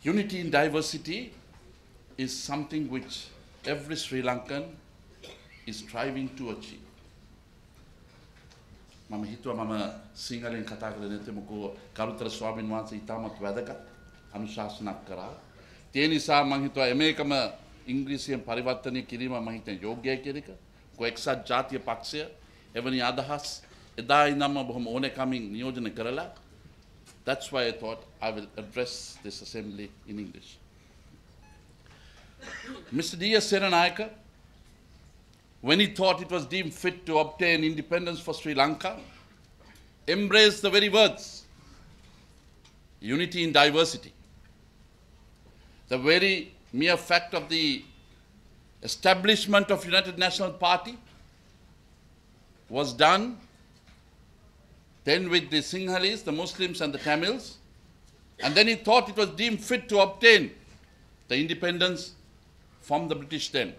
Unity in diversity is something which every Sri Lankan is striving to achieve. මම හිතුවා මම සිංහලෙන් කතා කරලා නැත්නම් මොකෝ කරුතර ස්වාමීන් වහන්සේ ඉතාමත් වැදගත් අනුශාසනාවක් කරා. ඒ නිසා මම හිතුවා මේකම ඉංග්‍රීසියෙන් පරිවර්තනය කිරීම මම හිතන්නේ යෝග්‍යයි කියන එක. කොඑක්සත් ජාතිය පක්ෂය එවැනි අදහස් එදා ඉඳන්ම බොහොම ඕනෑකමින් නියෝජනය කරලා. That's why I thought I will address this assembly in English. Mr. D.S. Senanayake, when he thought it was deemed fit to obtain independence for Sri Lanka, embraced the very words, unity in diversity. The very mere fact of the establishment of United National Party was done then with the Sinhalese, the Muslims and the Tamils, and then he thought it was deemed fit to obtain the independence from the British then.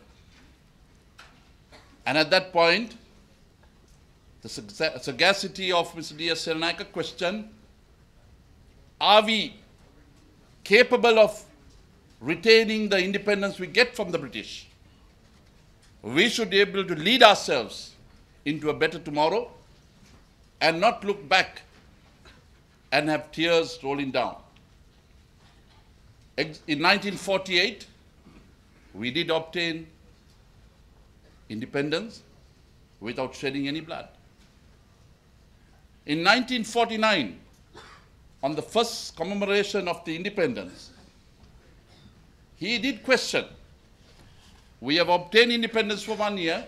And at that point, the sagacity of Mr. D.S. Senanayake questioned, are we capable of retaining the independence we get from the British? We should be able to lead ourselves into a better tomorrow and not look back and have tears rolling down. In 1948, we did obtain independence without shedding any blood. In 1949, on the first commemoration of the independence, he did question, we have obtained independence for 1 year.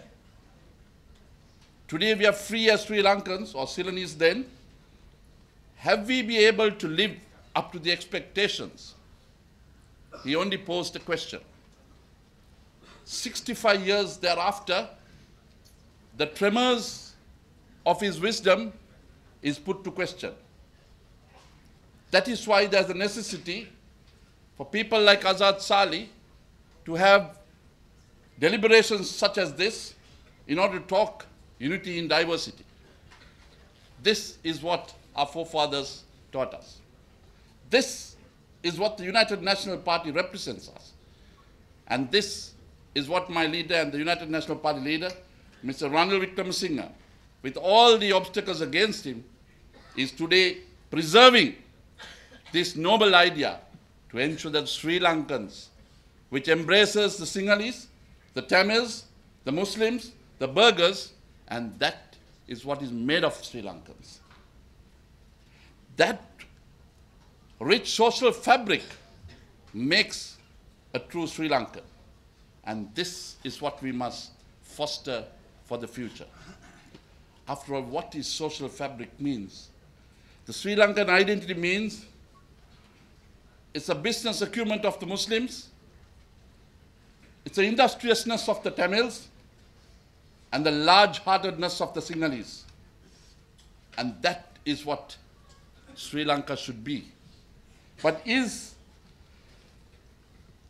Today we are free as Sri Lankans, or Ceylonese then. Have we been able to live up to the expectations? He only posed a question. 65 years thereafter, the tremors of his wisdom is put to question. That is why there's a necessity for people like Azad Sali to have deliberations such as this in order to talk unity in diversity. This is what our forefathers taught us. This is what the United National Party represents us. And this is what my leader and the United National Party leader, Mr. Ranil Wickremesinghe, with all the obstacles against him, is today preserving this noble idea to ensure that Sri Lankans, which embraces the Sinhalese, the Tamils, the Muslims, the Burghers, and that is what is made of Sri Lankans. That rich social fabric makes a true Sri Lankan. And this is what we must foster for the future. After all, what is social fabric means? The Sri Lankan identity means it's a business acumen of the Muslims, it's the industriousness of the Tamils, and the large-heartedness of the Sinhalese. And that is what Sri Lanka should be. But is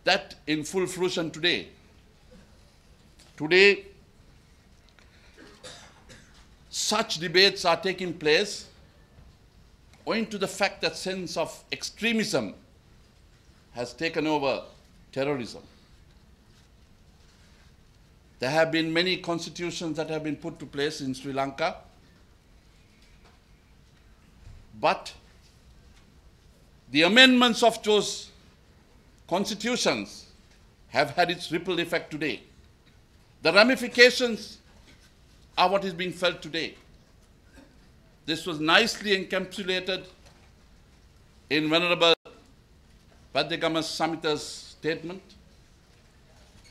that in full fruition today? Today, such debates are taking place owing to the fact that sense of extremism has taken over terrorism. There have been many constitutions that have been put to place in Sri Lanka, but the amendments of those constitutions have had its ripple effect today. The ramifications are what is being felt today. This was nicely encapsulated in Venerable Padegama Samhita's statement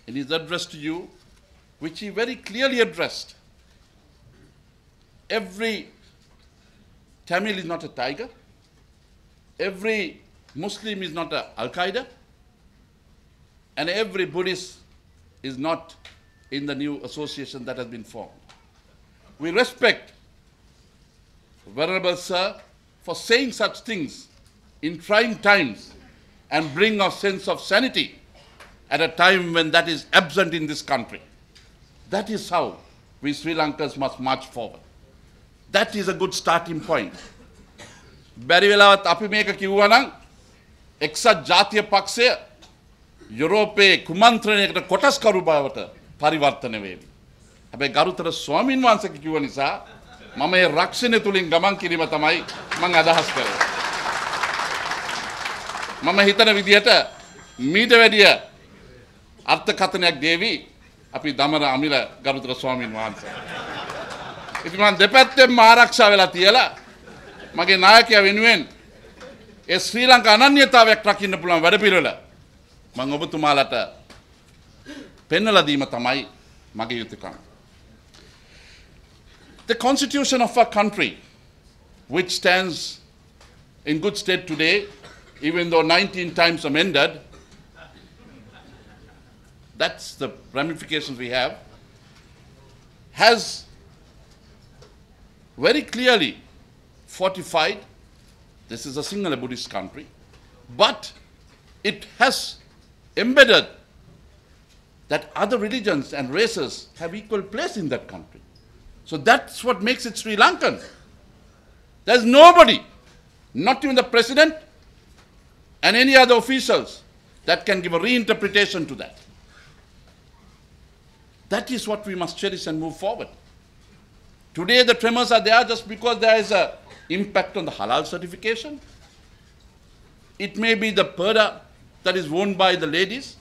in his address to you, which he very clearly addressed. Every Tamil is not a tiger. Every Muslim is not a Al-Qaeda. And every Buddhist is not in the new association that has been formed. We respect Venerable Sir for saying such things in trying times and bring a sense of sanity at a time when that is absent in this country. That is how we Sri Lankans must march forward. That is a good starting point. බැරි වෙලාවත් අපි මේක කිව්වා නම් එක්සත් ජාතිය පක්ෂය යුරෝපයේ කුමන්ත්‍රණයකට කොටස්කරු බවට පරිවර්තන වේවි. හැබැයි ගරුතර ස්වාමින් වහන්සේ කිව්ව නිසා මම මේ රක්ෂණය තුලින් ගමන් කිරීම තමයි මම අදහස් කරන්නේ. මම හිතන විදිහට මීට වැඩිය අර්ථකථනයක් දෙවි අපි දමර අමිල ගරුතර ස්වාමින් වහන්සේ. ඉතින් මම දෙපැත්තෙන්ම ආරක්ෂා වෙලා තියලා මගේ නායකයා වෙනුවෙන් ඒ ශ්‍රී ලංකා අනන්‍යතාවයක් රකින්න පුළුවන් වැඩපිළිවෙල මම ඔබතුමාලට පෙන්වලා දීම තමයි මගේ යුතුයකම. The constitution of our country, which stands in good state today, even though 19 times amended, that's the ramifications we have, has very clearly fortified, this is a single Buddhist country, but it has embedded that other religions and races have equal place in that country. So that's what makes it Sri Lankan. There's nobody, not even the president and any other officials, that can give a reinterpretation to that. That is what we must cherish and move forward. Today the tremors are there just because there is an impact on the halal certification. It may be the purdah that is worn by the ladies.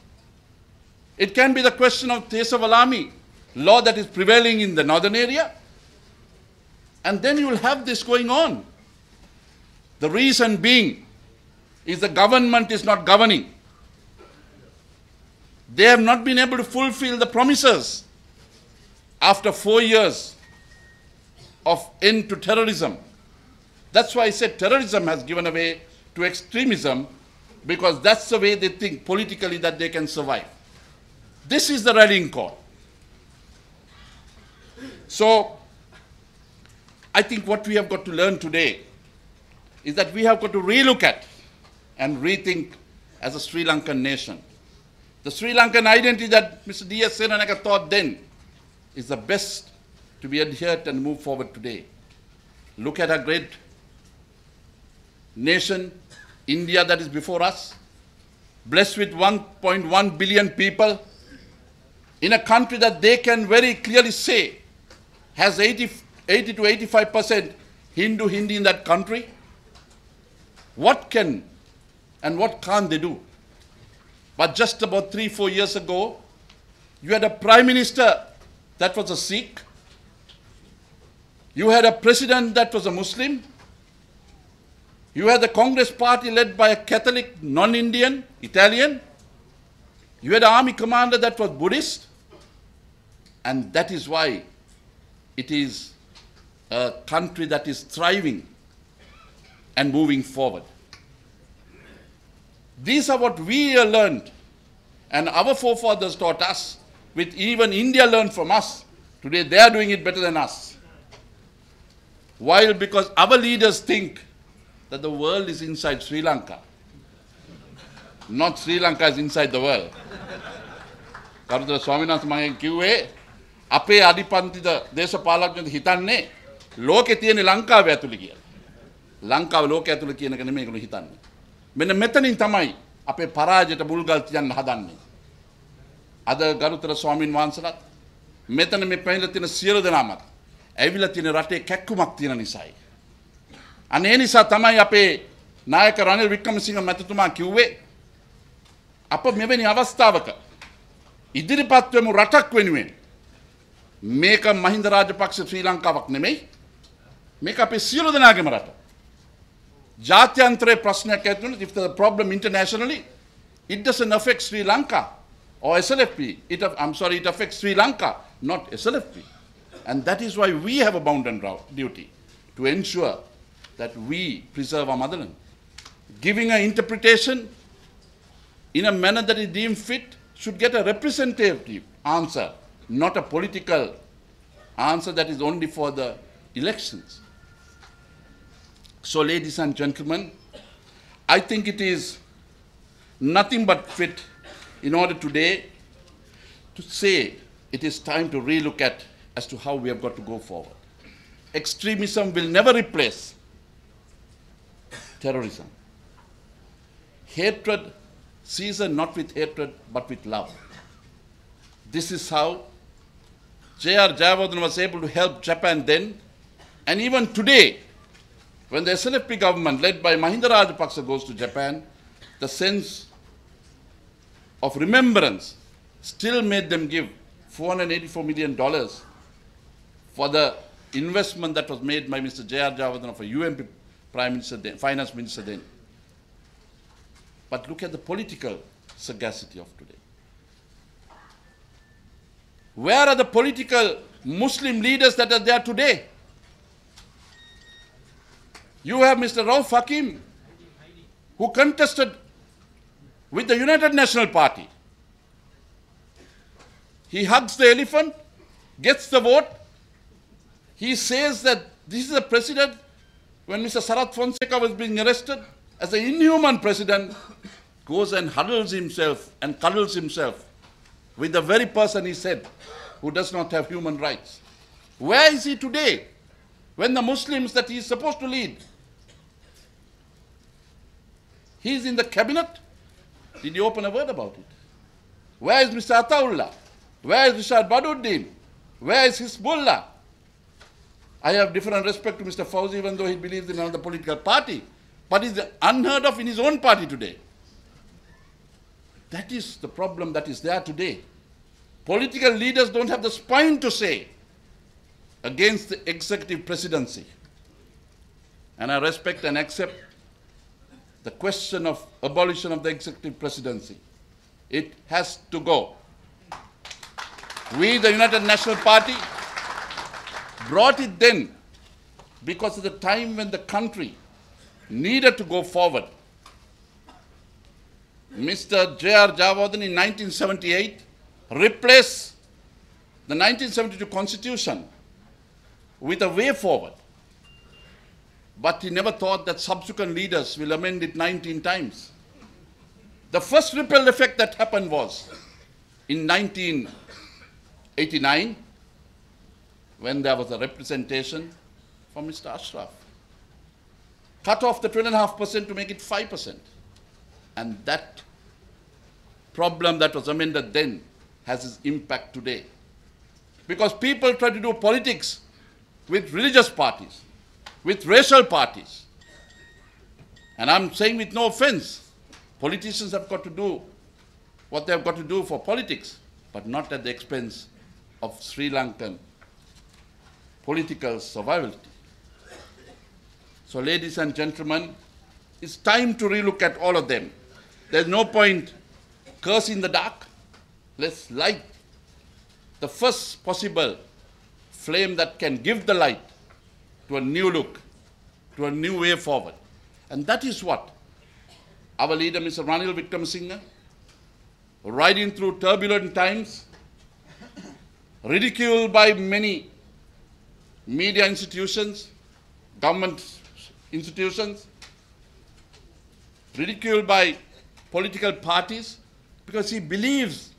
It can be the question of Tesavalami law that is prevailing in the northern area. And then you will have this going on. The reason being is the government is not governing. They have not been able to fulfill the promises after 4 years of end to terrorism. That's why I said terrorism has given way to extremism, because that's the way they think politically that they can survive. This is the rallying call. So I think what we have got to learn today is that we have got to relook at and rethink as a Sri Lankan nation. The Sri Lankan identity that Mr. D.S. Senanaka thought then is the best to be adhered and move forward today. Look at our great nation, India, that is before us, blessed with 1.1 billion people, in a country that they can very clearly say has 80 to 85% Hindi in that country. What can and what can't they do? But just about 3-4 years ago, you had a prime minister that was a Sikh. You had a president that was a Muslim. You had the Congress party led by a Catholic, non-Indian, Italian. You had an army commander that was Buddhist. And that is why it is a country that is thriving and moving forward. These are what we learned and our forefathers taught us, which even India learned from us. Today they are doing it better than us. While because our leaders think that the world is inside Sri Lanka, not Sri Lanka is inside the world. කරුතර ස්වාමීන් වහන්සේ මම කිව්වේ අපේ අධිපන්තිද දේශපාලඥයෝ හිතන්නේ ලෝකේ තියෙන ලංකාව ඇතුළේ කියලා. ලංකාව ලෝකයේ ඇතුළේ කියන එක නෙමෙයි ඒගොල්ලෝ හිතන්නේ. මෙන්න මෙතනින් තමයි අපේ පරාජයට මුල්ගල් තියන්න හදන්නේ. අද ගරුතර ස්වාමීන් වහන්සේලාත් මෙතන මේ පැමිණලා තියෙන සියලු දෙනාමත් ඇවිල්ලා තියෙන රටේ කැක්කුමක් තියෙන නිසායි. අනේ නිසා තමයි අපේ නායක රනිල් වික්‍රමසිංහ මැතිතුමා කිව්වේ අප මෙවැනි අවස්ථාවක ඉදිරිපත් වෙමු රටක් වෙනුවෙන්. මේක මහින්ද රාජපක්ෂ ශ්‍රී ලංකාවක් නෙමෙයි. මේක අපේ සියලු දෙනාගේම රට. ජාත්‍යන්තරයේ ප්‍රශ්නයක් ඇති වුණොත් if there's a problem internationally, it doesn't affect Sri Lanka or SLFP. It affects Sri Lanka, not SLFP. And that is why we have a bounden duty to ensure that we preserve our motherland. Giving an interpretation in a manner that is deemed fit should get a representative answer, not a political answer that is only for the elections. So, ladies and gentlemen, I think it is nothing but fit in order today to say it is time to relook at as to how we have got to go forward. Extremism will never replace terrorism. hatred, seasoned not with hatred but with love. This is how J.R. Jayawardena was able to help Japan then, and even today, when the SLFP government led by Mahinda Rajapaksa goes to Japan, the sense of remembrance still made them give $484 million for the investment that was made by Mr. J.R. Jayawardena for UMP Prime Minister then, Finance Minister then. But look at the political sagacity of today. Where are the political Muslim leaders that are there today? You have Mr. Rauf Hakim, who contested with the United National Party. He hugs the elephant, gets the vote. He says that this is a president, when Mr. Sarath Fonseca was being arrested, as an inhuman president, goes and huddles himself and cuddles himself with the very person he said, who does not have human rights. Where is he today, when the Muslims that he is supposed to lead, he is in the cabinet? Did you open a word about it? Where is Mr. Ataullah? Where is Rishad Baduddin? Where is Hizbullah? I have different respect to Mr. Fauzi, even though he believes in another political party, but he is unheard of in his own party today. That is the problem that is there today. Political leaders don't have the spine to say against the executive presidency. And I respect and accept the question of abolition of the executive presidency. It has to go. We, the United National Party, brought it then because of the time when the country needed to go forward. Mr. J.R. Jayawardena in 1978 replaced the 1972 Constitution with a way forward. But he never thought that subsequent leaders will amend it 19 times. The first ripple effect that happened was in 1989, when there was a representation from Mr. Ashraf. Cut off the 12.5% to make it 5%. And that problem that was amended then has its impact today. Because people try to do politics with religious parties, with racial parties. And I'm saying with no offense, politicians have got to do what they've got to do for politics, but not at the expense of Sri Lankan political survivability. So ladies and gentlemen, it's time to relook at all of them. There's no point cursing the dark. Let's light the first possible flame that can give the light to a new look, to a new way forward. And that is what our leader, Mr. Ranil Wickremesinghe, riding through turbulent times, ridiculed by many media institutions, government institutions, ridiculed by political parties, because he believes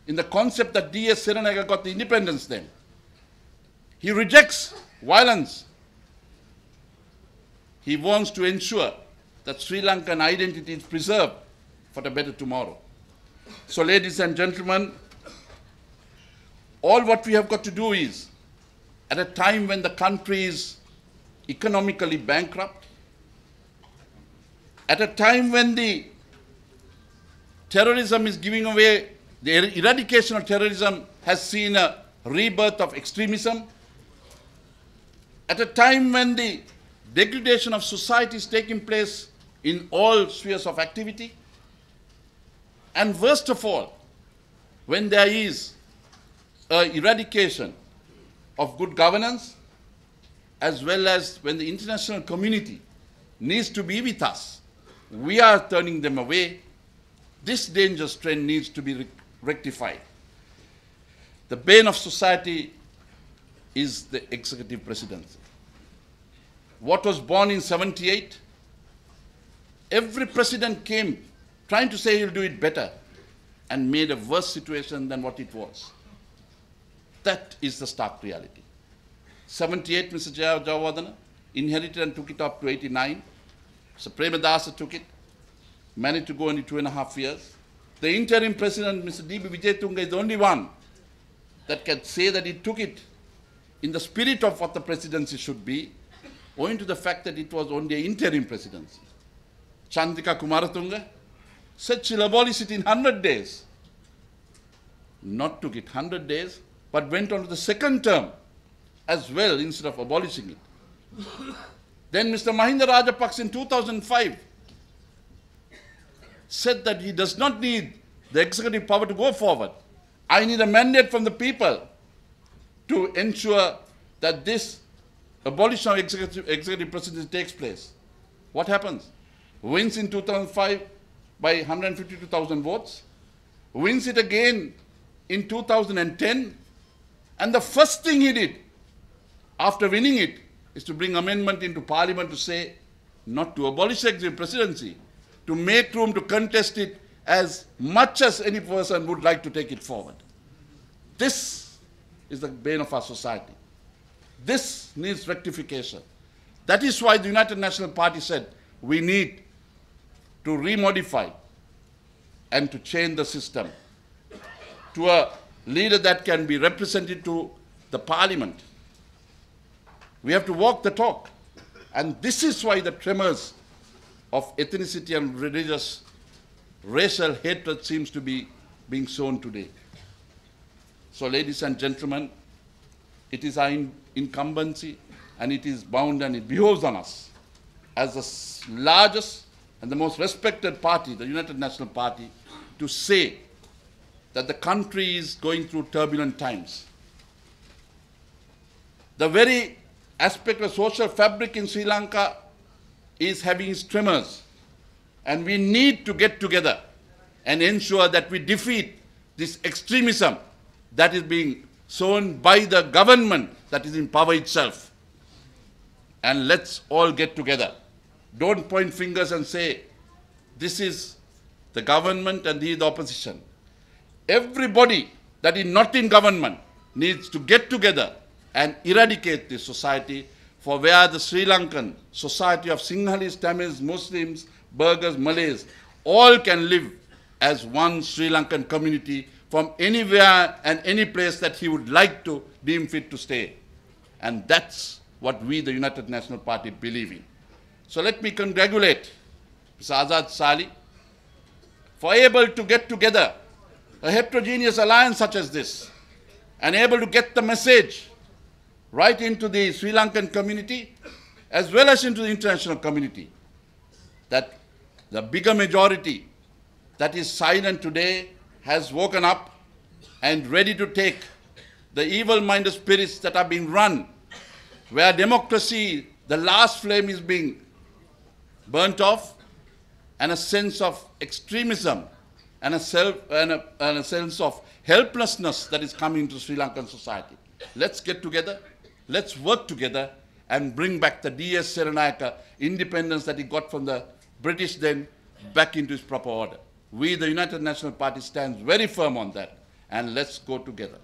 in the concept that D.S. Serenagara got the independence then. He rejects violence. He wants to ensure that Sri Lankan identity is preserved for a better tomorrow. So ladies and gentlemen, all what we have got to do is, at a time when the country is economically bankrupt, at a time when the terrorism is giving away, the eradication of terrorism has seen a rebirth of extremism, at a time when the degradation of society is taking place in all spheres of activity, and worst of all, when there is an eradication of good governance, as well as when the international community needs to be with us, we are turning them away. This dangerous trend needs to be rectified. The bane of society is the executive presidency. What was born in 78, every president came trying to say he'll do it better and made a worse situation than what it was. That is the stark reality. 78, Mr. J.R. Jayawardena inherited and took it up to 89. Mr. Premadasa took it. managed to go only 2.5 years. The interim president, Mr. D.B. Wijetunga, is the only one that can say that he took it in the spirit of what the presidency should be, owing to the fact that it was only an interim presidency. Chandrika Kumaratunga said she'll abolish it in 100 days. Not took it 100 days, but went on to the second term as well instead of abolishing it. Then Mr. Mahinda Rajapaksa in 2005 said that he does not need the executive power to go forward. I need a mandate from the people to ensure that this abolition of executive presidency takes place. What happens? Wins in 2005 by 152,000 votes, wins it again in 2010, and the first thing he did after winning it is to bring amendment into parliament to say not to abolish the executive presidency, to make room to contest it as much as any person would like to take it forward. This is the bane of our society. This needs rectification. That is why the United National Party said we need to remodify and to change the system to a leader that can be represented to the parliament. We have to walk the talk. And this is why the tremors of ethnicity and religious, racial hatred seems to be being sown today. So, ladies and gentlemen, it is our incumbency, and it is bound and it behoves on us as the largest and the most respected party, the United National Party, to say that the country is going through turbulent times. The very aspect of social fabric in Sri Lanka is having its tremors, and we need to get together and ensure that we defeat this extremism that is being sown by the government that is in power itself. And let's all get together. Don't point fingers and say, this is the government and this is the opposition. Everybody that is not in government needs to get together and eradicate this society, for where the Sri Lankan society of Sinhalese, Tamils, Muslims, Burghers, Malays, all can live as one Sri Lankan community from anywhere and any place that he would like to deem fit to stay. And that's what we, the United National Party, believe in. So let me congratulate Mr. Azad Sali for able to get together a heterogeneous alliance such as this and able to get the message right into the Sri Lankan community as well as into the international community that the bigger majority that is silent today has woken up and ready to take the evil-minded spirits that are being run, where democracy, the last flame is being burnt off, and a sense of extremism and a sense of helplessness that is coming to Sri Lankan society. Let's get together, let's work together and bring back the D.S. Seranayake independence that he got from the British then back into its proper order. We, the United National Party, stands very firm on that, and let's go together.